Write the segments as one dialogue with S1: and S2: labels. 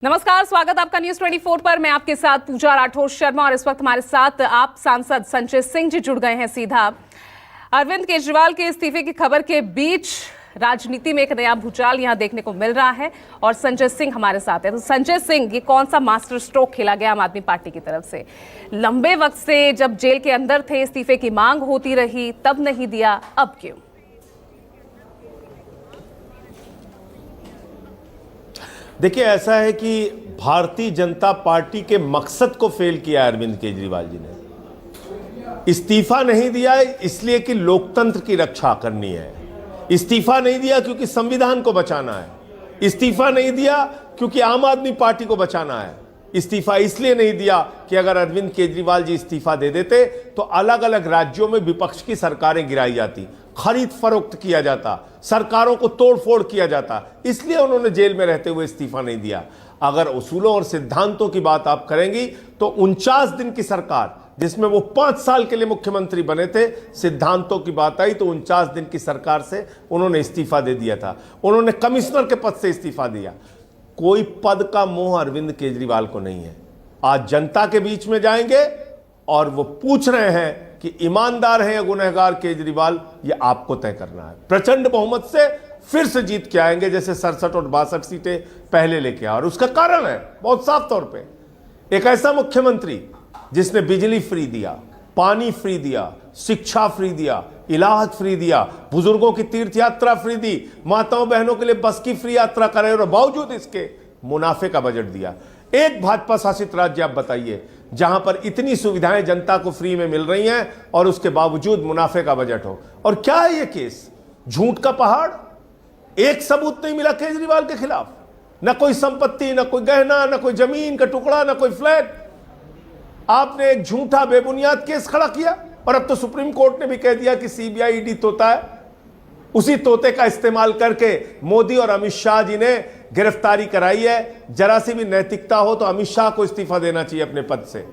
S1: नमस्कार, स्वागत आपका न्यूज 24 पर। मैं आपके साथ पूजा राठौर शर्मा और इस वक्त हमारे साथ आप सांसद संजय सिंह जी जुड़ गए हैं सीधा। अरविंद केजरीवाल के इस्तीफे की खबर के बीच राजनीति में एक नया भूचाल यहां देखने को मिल रहा है और संजय सिंह हमारे साथ है। तो संजय सिंह, ये कौन सा मास्टर स्ट्रोक खेला गया आम आदमी पार्टी की तरफ से? लंबे वक्त से जब जेल के अंदर थे, इस्तीफे की मांग होती रही, तब नहीं दिया, अब क्यों?
S2: देखिए, ऐसा है कि भारतीय जनता पार्टी के मकसद को फेल किया अरविंद केजरीवाल जी ने। इस्तीफा नहीं दिया इसलिए कि लोकतंत्र की रक्षा करनी है। इस्तीफा नहीं दिया क्योंकि संविधान को बचाना है। इस्तीफा नहीं दिया क्योंकि आम आदमी पार्टी को बचाना है। इस्तीफा इसलिए नहीं दिया कि अगर अरविंद केजरीवाल जी इस्तीफा दे देते तो अलग अलग राज्यों में विपक्ष की सरकारें गिराई जाती, खरीद फरोख्त किया जाता, सरकारों को तोड़फोड़ किया जाता। इसलिए उन्होंने जेल में रहते हुए इस्तीफा नहीं दिया। अगर उसूलों और सिद्धांतों की बात आप करेंगी तो 49 दिन की सरकार, जिसमें वो 5 साल के लिए मुख्यमंत्री बने थे, सिद्धांतों की बात आई तो 49 दिन की सरकार से उन्होंने इस्तीफा दे दिया था। उन्होंने कमिश्नर के पद से इस्तीफा दिया। कोई पद का मोह अरविंद केजरीवाल को नहीं है। आज जनता के बीच में जाएंगे और वो पूछ रहे हैं कि ईमानदार है या गुनहगार केजरीवाल, ये आपको तय करना है। प्रचंड बहुमत से फिर से जीत के आएंगे, जैसे 67 और 62 सीटें पहले लेके आए। और उसका कारण है बहुत साफ तौर पे, एक ऐसा मुख्यमंत्री जिसने बिजली फ्री दिया, पानी फ्री दिया, शिक्षा फ्री दिया, इलाज फ्री दिया, बुजुर्गों की तीर्थ यात्रा फ्री दी, माताओं बहनों के लिए बस की फ्री यात्रा कराई और बावजूद इसके मुनाफे का बजट दिया। एक भाजपा शासित राज्य आप बताइए जहां पर इतनी सुविधाएं जनता को फ्री में मिल रही हैं और उसके बावजूद मुनाफे का बजट हो। और क्या है ये केस? झूठ का पहाड़। एक सबूत नहीं मिला केजरीवाल के खिलाफ, न कोई संपत्ति, न कोई गहना, न कोई जमीन का टुकड़ा, न कोई फ्लैट। आपने एक झूठा बेबुनियाद केस खड़ा किया और अब तो सुप्रीम कोर्ट ने भी कह दिया कि सीबीआई ईडी तोता है। उसी तोते का इस्तेमाल करके मोदी और अमित शाह जी ने गिरफ्तारी कराई है। जरा सी भी नैतिकता हो तो अमित शाह को इस्तीफा देना चाहिए अपने पद से।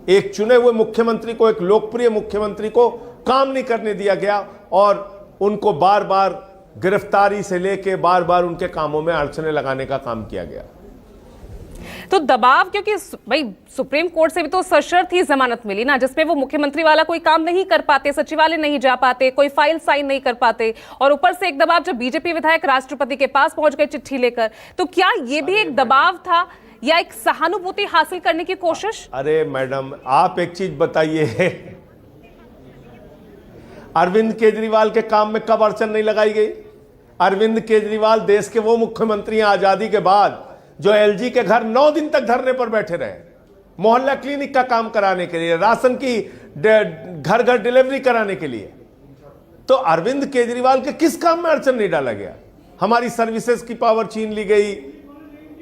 S2: एक चुने हुए मुख्यमंत्री को, एक लोकप्रिय मुख्यमंत्री को काम नहीं करने दिया गया और उनको बार बार गिरफ्तारी से लेके बार बार उनके कामों में अड़चने लगाने का काम किया गया।
S1: तो दबाव, क्योंकि भाई सुप्रीम कोर्ट से भी तो सशर्त ही जमानत मिली ना, जिसमें वो मुख्यमंत्री वाला कोई काम नहीं कर पाते, सचिवालय नहीं जा पाते, कोई फाइल साइन नहीं कर पाते, और ऊपर से एक दबाव जब बीजेपी विधायक राष्ट्रपति के पास पहुंच गए चिट्ठी लेकर। तो क्या ये भी एक दबाव था या एक सहानुभूति हासिल करने की कोशिश?
S2: अरे मैडम, आप एक चीज बताइए, अरविंद केजरीवाल के काम में कब अड़चन नहीं लगाई गई? अरविंद केजरीवाल देश के वो मुख्यमंत्री हैं आजादी के बाद जो एलजी के घर 9 दिन तक धरने पर बैठे रहे, मोहल्ला क्लिनिक का काम कराने के लिए, राशन की घर घर डिलीवरी कराने के लिए। तो अरविंद केजरीवाल के किस काम में अड़चन नहीं डाला गया? हमारी सर्विसेज की पावर छीन ली गई,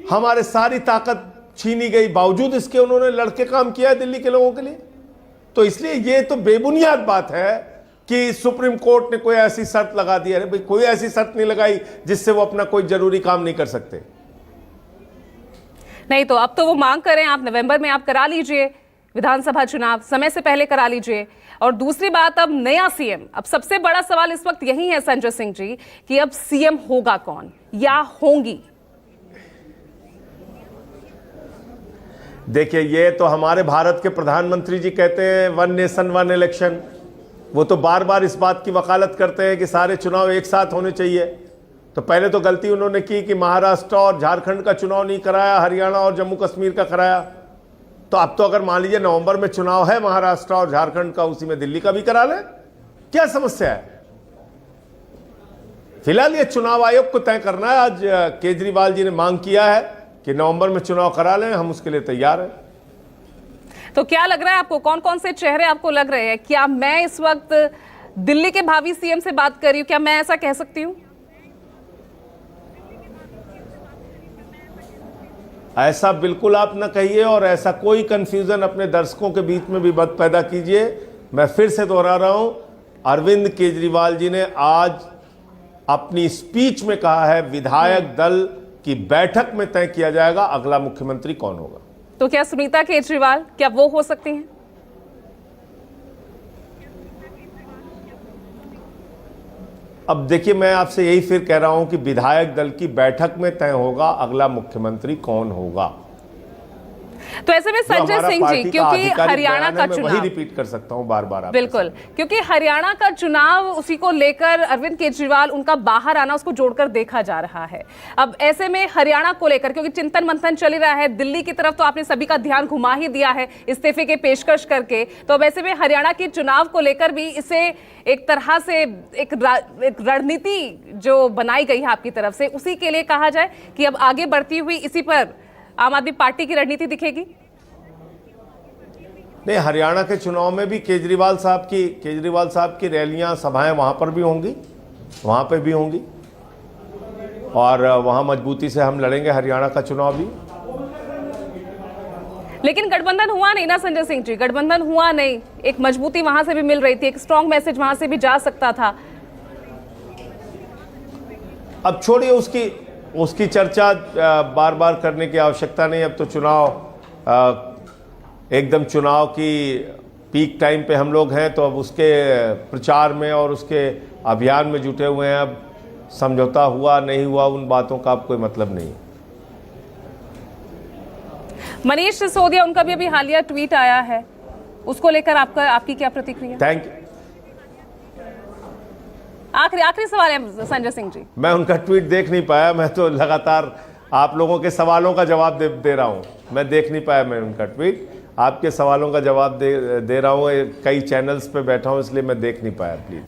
S2: हमारे सारी ताकत छीनी गई, बावजूद इसके उन्होंने लड़के काम किया है दिल्ली के लोगों के लिए। तो इसलिए ये तो बेबुनियाद बात है कि सुप्रीम कोर्ट ने कोई ऐसी शर्त लगा दी। अरे भाई, कोई ऐसी शर्त नहीं लगाई जिससे वो अपना कोई जरूरी काम नहीं कर सकते।
S1: नहीं तो अब तो वो मांग करें आप नवंबर में आप करा लीजिए विधानसभा चुनाव, समय से पहले करा लीजिए। और दूसरी बात, अब नया सीएम, अब सबसे बड़ा सवाल इस वक्त यही है संजय सिंह जी कि अब सीएम होगा कौन या होंगी?
S2: देखिए, ये तो हमारे भारत के प्रधानमंत्री जी कहते हैं 1 नेशन 1 इलेक्शन। वो तो बार बार इस बात की वकालत करते हैं कि सारे चुनाव एक साथ होने चाहिए। तो पहले तो गलती उन्होंने की कि महाराष्ट्र और झारखंड का चुनाव नहीं कराया, हरियाणा और जम्मू कश्मीर का कराया। तो अब तो अगर मान लीजिए नवंबर में चुनाव है महाराष्ट्र और झारखंड का, उसी में दिल्ली का भी करा लें, क्या समस्या है? फिलहाल ये चुनाव आयोग को तय करना है। आज केजरीवाल जी ने मांग किया है कि नवंबर में चुनाव करा लें, हम उसके लिए तैयार हैं।
S1: तो क्या लग रहा है आपको, कौन कौन से चेहरे आपको लग रहे हैं? क्या मैं इस वक्त दिल्ली के भावी सीएम से बात कर रही हूं? क्या मैं ऐसा कह सकती हूं?
S2: ऐसा बिल्कुल आप न कहिए और ऐसा कोई कंफ्यूजन अपने दर्शकों के बीच में भी मत पैदा कीजिए। मैं फिर से दोहरा रहा हूं, अरविंद केजरीवाल जी ने आज अपनी स्पीच में कहा है विधायक दल की बैठक में तय किया जाएगा अगला मुख्यमंत्री कौन होगा।
S1: तो क्या सुनीता केजरीवाल, क्या वो हो सकती हैं?
S2: अब देखिए, मैं आपसे यही फिर कह रहा हूं कि विधायक दल की बैठक में तय होगा अगला मुख्यमंत्री कौन होगा।
S1: तो ऐसे में संजय सिंह जी, क्योंकि हरियाणा का चुनाव,
S2: वही रिपीट कर सकता हूं बार बार,
S1: बिल्कुल, क्योंकि हरियाणा का चुनाव, उसी को लेकर अरविंद केजरीवाल, उनका बाहर आना, उसको जोड़कर देखा जा रहा है। अब ऐसे में हरियाणा को लेकर, क्योंकि चिंतन मंथन चल रहा है, दिल्ली की तरफ तो आपने सभी का ध्यान घुमा ही दिया है इस्तीफे के पेशकश करके, तो अब ऐसे में हरियाणा के चुनाव को लेकर भी इसे एक तरह से एक रणनीति जो बनाई गई है आपकी तरफ से, उसी के लिए कहा जाए कि अब आगे बढ़ती हुई इसी पर आम आदमी पार्टी की रणनीति दिखेगी?
S2: नहीं, हरियाणा के चुनाव में भी केजरीवाल साहब की रैलियां, सभाएं वहां पर भी होंगी, वहां पे भी होंगी, और वहां मजबूती से हम लड़ेंगे हरियाणा का चुनाव भी।
S1: लेकिन गठबंधन हुआ नहीं ना संजय सिंह जी, गठबंधन हुआ नहीं, एक मजबूती वहां से भी मिल रही थी, एक स्ट्रॉन्ग मैसेज वहां से भी जा सकता था।
S2: अब छोड़िए उसकी चर्चा बार बार करने की आवश्यकता नहीं। अब तो एकदम चुनाव की पीक टाइम पे हम लोग हैं, तो अब उसके प्रचार में और उसके अभियान में जुटे हुए हैं। अब समझौता हुआ नहीं हुआ, उन बातों का अब कोई मतलब नहीं।
S1: मनीष सिसोदिया, उनका भी अभी हालिया ट्वीट आया है, उसको लेकर आपकी क्या प्रतिक्रिया?
S2: Thank you.
S1: आखिरी सवाल है संजय सिंह जी।
S2: मैं उनका ट्वीट देख नहीं पाया, मैं तो लगातार आप लोगों के सवालों का जवाब दे रहा हूं। मैं देख नहीं पाया मैं उनका ट्वीट, आपके सवालों का जवाब दे रहा हूं। कई चैनल्स पे बैठा हूं, इसलिए मैं देख नहीं पाया। प्लीज